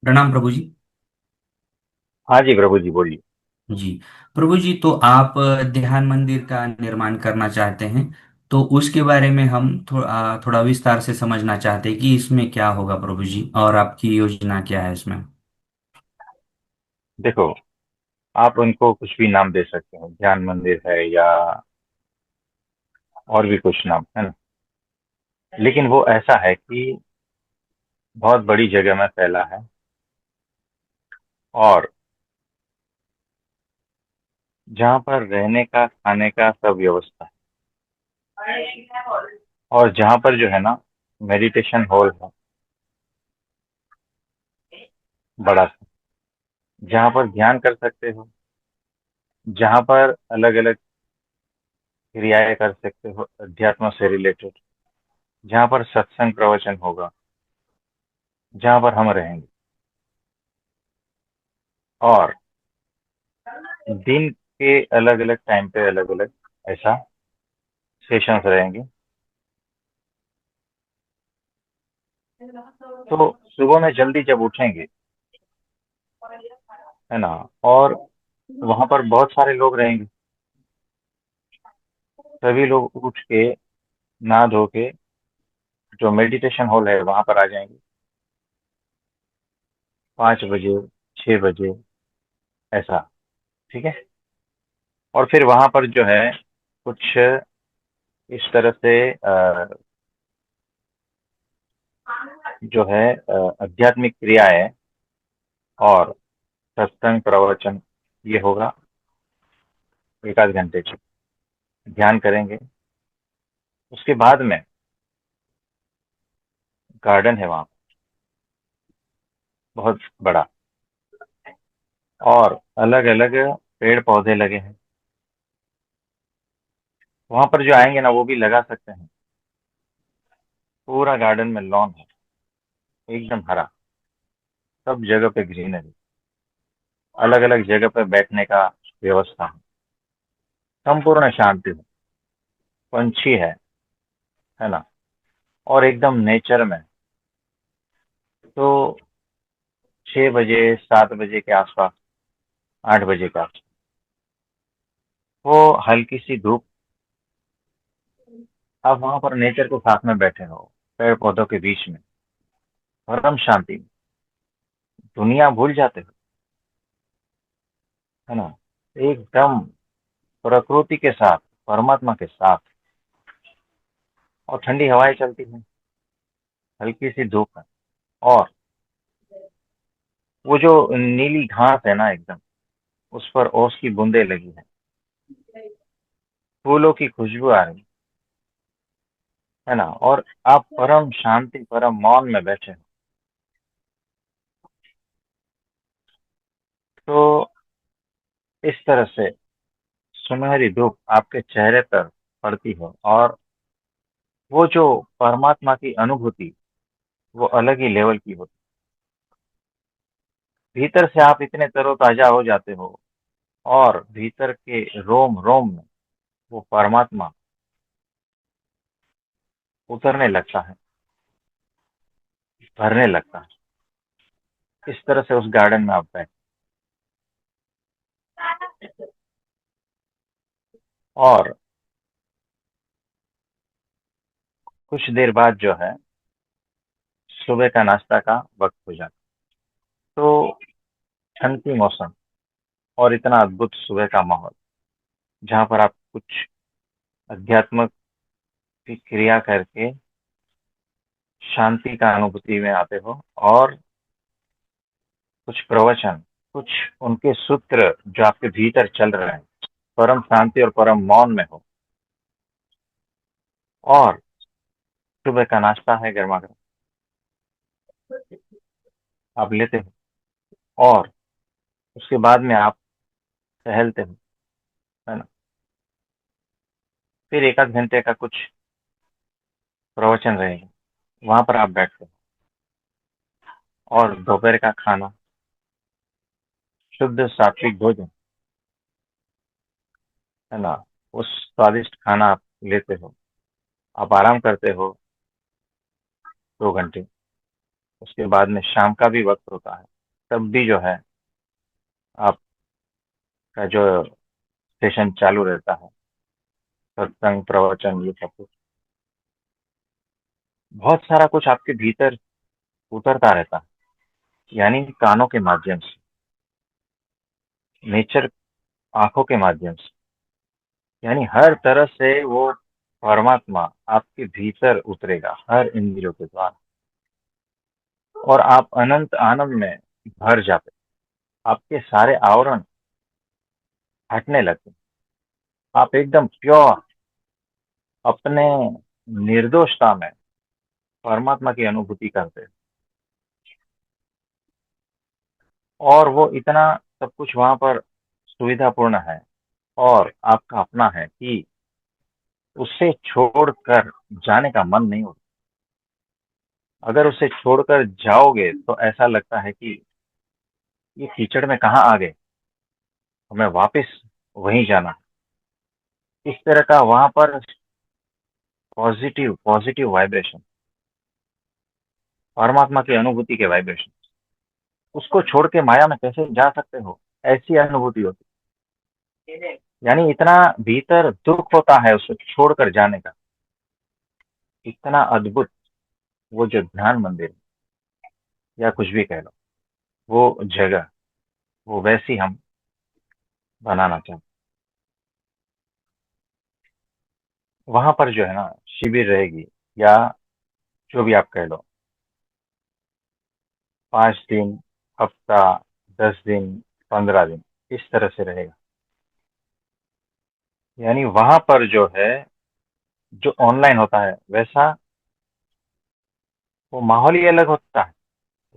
प्रणाम प्रभु जी। हाँ जी प्रभु जी बोलिए। जी प्रभु जी, तो आप ध्यान मंदिर का निर्माण करना चाहते हैं। तो उसके बारे में हम थोड़ा विस्तार से समझना चाहते हैं कि इसमें क्या होगा प्रभु जी, और आपकी योजना क्या है इसमें। देखो, आप उनको कुछ भी नाम दे सकते हो, ध्यान मंदिर है या और भी कुछ नाम है ना। लेकिन वो ऐसा है कि बहुत बड़ी जगह में फैला है और जहाँ पर रहने का खाने का सब व्यवस्था है। और जहाँ पर जो है ना, मेडिटेशन हॉल है बड़ा सा, जहाँ पर ध्यान कर सकते हो, जहाँ पर अलग अलग क्रियाएं कर सकते हो अध्यात्म से रिलेटेड, जहाँ पर सत्संग प्रवचन होगा, जहाँ पर हम रहेंगे। और दिन के अलग अलग टाइम पे अलग अलग ऐसा सेशंस रहेंगे। तो सुबह में जल्दी जब उठेंगे, है ना, और वहां पर बहुत सारे लोग रहेंगे, सभी लोग उठ के नहा धो के जो मेडिटेशन हॉल है वहां पर आ जाएंगे 5 बजे, 6 बजे, ऐसा। ठीक है। और फिर वहां पर जो है कुछ इस तरह से जो है आध्यात्मिक क्रियाएं और सत्संग प्रवचन ये होगा। एक आध घंटे की ध्यान करेंगे। उसके बाद में गार्डन है वहाँ, बहुत बड़ा, और अलग अलग पेड़ पौधे लगे हैं। वहां पर जो आएंगे ना वो भी लगा सकते हैं। पूरा गार्डन में लॉन है, एकदम हरा, सब जगह पे ग्रीनरी, अलग अलग जगह पे बैठने का व्यवस्था है, संपूर्ण शांति है, पंछी है ना, और एकदम नेचर में। तो 6 बजे, 7 बजे के आसपास, 8 बजे के आसपास वो हल्की सी धूप, आप वहां पर नेचर के साथ में बैठे हो, पेड़ पौधों के बीच में, परम शांति में, दुनिया भूल जाते हो, है ना, एकदम प्रकृति के साथ, परमात्मा के साथ। और ठंडी हवाएं चलती हैं, हल्की सी धूप है, और वो जो नीली घास है ना एकदम, उस पर ओस की बूंदें लगी है, फूलों की खुशबू आ रही है ना, और आप परम शांति, परम मौन में बैठे हो। तो इस तरह से सुनहरी धूप आपके चेहरे पर पड़ती हो, और वो जो परमात्मा की अनुभूति, वो अलग ही लेवल की होती। भीतर से आप इतने तरोताजा हो जाते हो, और भीतर के रोम रोम में वो परमात्मा उतरने लगता है, भरने लगता है। इस तरह से उस गार्डन में आप बैठे, और कुछ देर बाद जो है सुबह का नाश्ता का वक्त हो जाता है। तो ठंड की मौसम और इतना अद्भुत सुबह का माहौल, जहाँ पर आप कुछ अध्यात्मक की क्रिया करके शांति का अनुभूति में आते हो, और कुछ प्रवचन, कुछ उनके सूत्र जो आपके भीतर चल रहे हैं, परम शांति और परम मौन में हो, और सुबह का नाश्ता है गर्मा गर्म, आप लेते हो, और उसके बाद में आप टहलते हो, है ना। फिर एक आध घंटे का कुछ प्रवचन रहेगा, वहां पर आप बैठते हो, और दोपहर का खाना, शुद्ध सात्विक भोजन, है ना, उस स्वादिष्ट खाना आप लेते हो, आप आराम करते हो 2 घंटे, उसके बाद में शाम का भी वक्त होता है, तब भी जो है आपका जो सेशन चालू रहता है, सत्संग प्रवचन ये सब कुछ, बहुत सारा कुछ आपके भीतर उतरता रहता है, यानी कानों के माध्यम से, नेचर आंखों के माध्यम से, यानी हर तरह से वो परमात्मा आपके भीतर उतरेगा हर इंद्रियों के द्वारा, और आप अनंत आनंद में भर जाते, आपके सारे आवरण हटने लगते, आप एकदम प्योर अपने निर्दोषता में परमात्मा की अनुभूति करते, और वो इतना सब कुछ वहां पर सुविधापूर्ण है और आपका अपना है कि उसे छोड़कर जाने का मन नहीं होता। अगर उसे छोड़कर जाओगे तो ऐसा लगता है कि ये कीचड़ में कहाँ आ गए, हमें वापस वहीं जाना। इस तरह का वहां पर पॉजिटिव पॉजिटिव वाइब्रेशन, परमात्मा की अनुभूति के वाइब्रेशन, उसको छोड़ के माया में कैसे जा सकते हो, ऐसी अनुभूति होती है। यानी इतना भीतर दुख होता है उसे छोड़कर जाने का। इतना अद्भुत वो जो ध्यान मंदिर या कुछ भी कह लो, वो जगह, वो वैसी हम बनाना चाहते। वहां पर जो है ना शिविर रहेगी, या जो भी आप कह लो, 5 दिन, हफ्ता, 10 दिन, 15 दिन, इस तरह से रहेगा। यानी वहां पर जो है, जो ऑनलाइन होता है वैसा वो माहौल ही अलग होता है।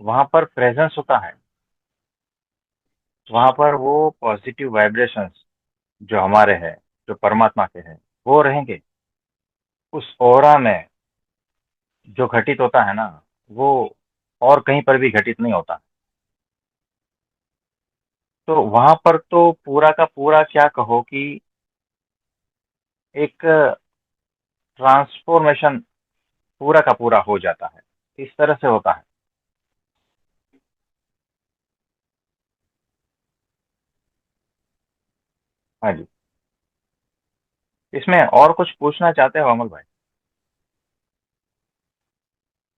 वहां पर प्रेजेंस होता है, वहां पर वो पॉजिटिव वाइब्रेशंस जो हमारे हैं, जो परमात्मा के हैं, वो रहेंगे। उस ओरा में जो घटित होता है ना, वो और कहीं पर भी घटित नहीं होता। तो वहां पर तो पूरा का पूरा क्या कहो कि एक ट्रांसफॉर्मेशन पूरा का पूरा हो जाता है, इस तरह से होता है। हाँ जी। इसमें और कुछ पूछना चाहते हो अमल भाई?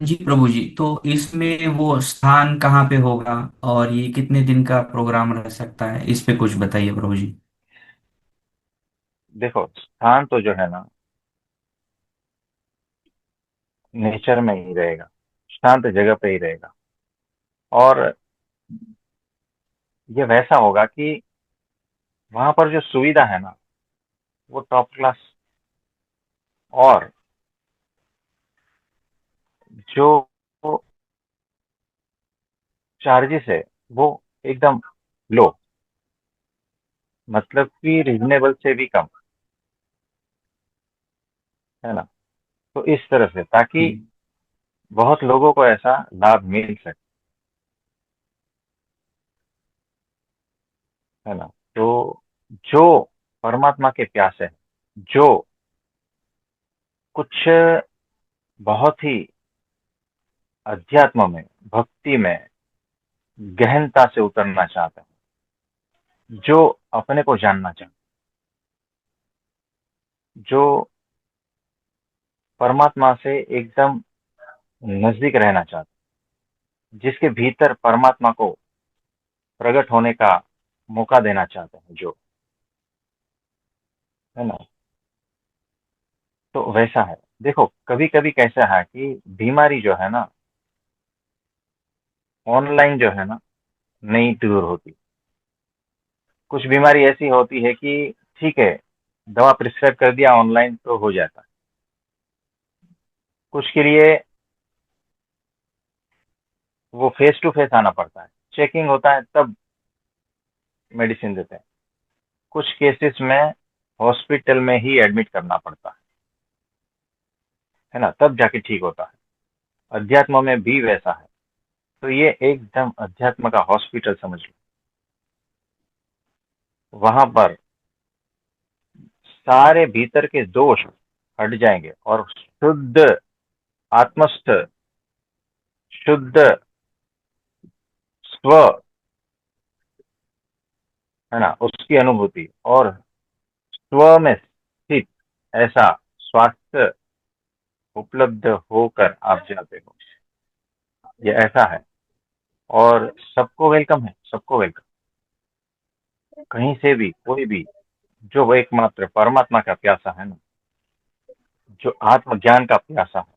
जी प्रभु जी, तो इसमें वो स्थान कहाँ पे होगा और ये कितने दिन का प्रोग्राम रह सकता है, इस पे कुछ बताइए प्रभु जी। देखो, स्थान तो जो है ना नेचर में ही रहेगा, शांत जगह पे ही रहेगा, और ये वैसा होगा कि वहां पर जो सुविधा है ना वो टॉप क्लास, और जो चार्जेस है वो एकदम लो, मतलब कि रिजनेबल से भी कम, है ना। तो इस तरह से, ताकि जी बहुत लोगों को ऐसा लाभ मिल सके, है ना। तो जो परमात्मा के प्यासे हैं, जो कुछ बहुत ही अध्यात्म में, भक्ति में गहनता से उतरना चाहते हैं, जो अपने को जानना चाहते हैं, जो परमात्मा से एकदम नजदीक रहना चाहते हैं, जिसके भीतर परमात्मा को प्रकट होने का मौका देना चाहते हैं, जो, है ना। तो वैसा है। देखो, कभी कभी कैसा है कि बीमारी जो है ना ऑनलाइन जो है ना नहीं दूर होती। कुछ बीमारी ऐसी होती है कि ठीक है, दवा प्रिस्क्राइब कर दिया ऑनलाइन तो हो जाता है। कुछ के लिए वो फेस टू फेस आना पड़ता है, चेकिंग होता है तब मेडिसिन देते हैं। कुछ केसेस में हॉस्पिटल में ही एडमिट करना पड़ता है ना, तब जाके ठीक होता है। अध्यात्म में भी वैसा है। तो ये एकदम अध्यात्म का हॉस्पिटल समझ लो। वहां पर सारे भीतर के दोष हट जाएंगे और शुद्ध, आत्मस्थ, शुद्ध स्व, है ना, उसकी अनुभूति, और स्व में स्थित ऐसा स्वास्थ्य उपलब्ध होकर आप जाते हो, ये ऐसा है। और सबको वेलकम है, सबको वेलकम, कहीं से भी कोई भी, जो एकमात्र परमात्मा का प्यासा है ना, जो आत्मज्ञान का प्यासा है,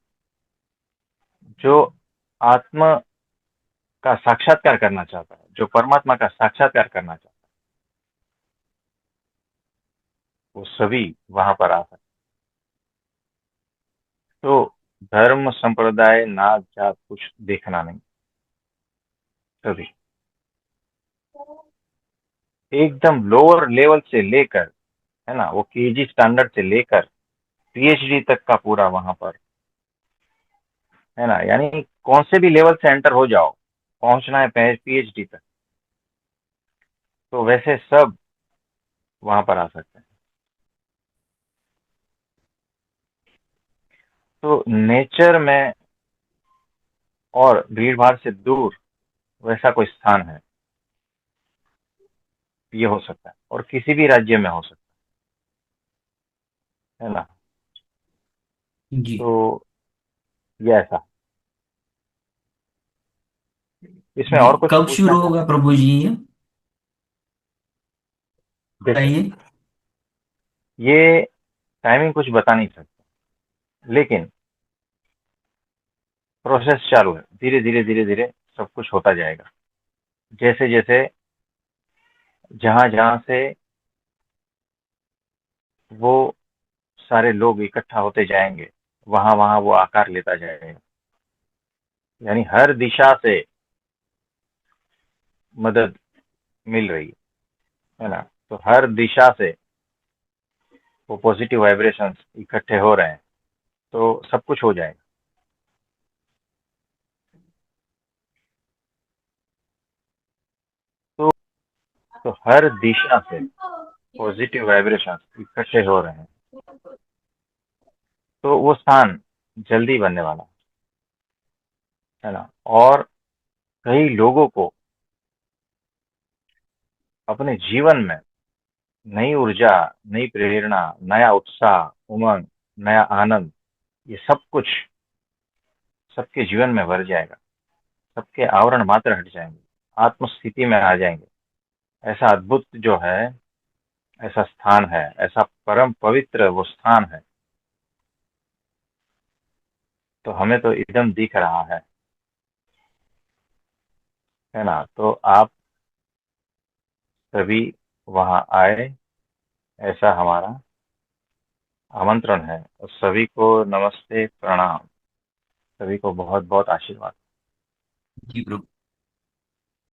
जो आत्म का साक्षात्कार करना चाहता है, जो परमात्मा का साक्षात्कार करना चाहता है, वो सभी वहां पर आ सकते हैं। तो धर्म, संप्रदाय, नात, जात कुछ देखना नहीं, सभी एकदम लोअर लेवल से लेकर, है ना, वो केजी स्टैंडर्ड से लेकर पीएचडी तक का पूरा वहां पर, है ना, यानी कौन से भी लेवल से एंटर हो जाओ, पहुंचना है पीएचडी तक, तो वैसे सब वहां पर आ सकते हैं। तो नेचर में और भीड़ भाड़ से दूर वैसा कोई स्थान है, ये हो सकता है, और किसी भी राज्य में हो सकता है ना। जी। तो ये ऐसा, इसमें जी, और कुछ कब पूछना शुरू होगा चाहते प्रभु जी ये? हैं? देखो, बताइए। ये टाइमिंग कुछ बता नहीं सकते, लेकिन प्रोसेस चालू है, धीरे धीरे धीरे धीरे सब कुछ होता जाएगा। जैसे जैसे जहां जहां से वो सारे लोग इकट्ठा होते जाएंगे, वहां वहां वो आकार लेता जाएगा, यानी हर दिशा से मदद मिल रही है ना। तो हर दिशा से वो पॉजिटिव वाइब्रेशंस इकट्ठे हो रहे हैं, तो सब कुछ हो जाएगा। तो तो हर दिशा से पॉजिटिव वाइब्रेशंस इकट्ठे हो रहे हैं, तो वो स्थान जल्दी बनने वाला है ना। और कई लोगों को अपने जीवन में नई ऊर्जा, नई प्रेरणा, नया उत्साह, उमंग, नया आनंद, ये सब कुछ सबके जीवन में भर जाएगा, सबके आवरण मात्र हट जाएंगे, आत्म स्थिति में आ जाएंगे। ऐसा अद्भुत जो है, ऐसा स्थान है, ऐसा परम पवित्र वो स्थान तो हमें तो एकदम दिख रहा है ना। तो आप सभी वहां आए, ऐसा हमारा आमंत्रण है। और सभी को नमस्ते, प्रणाम, सभी को बहुत बहुत आशीर्वाद। जी प्रभु।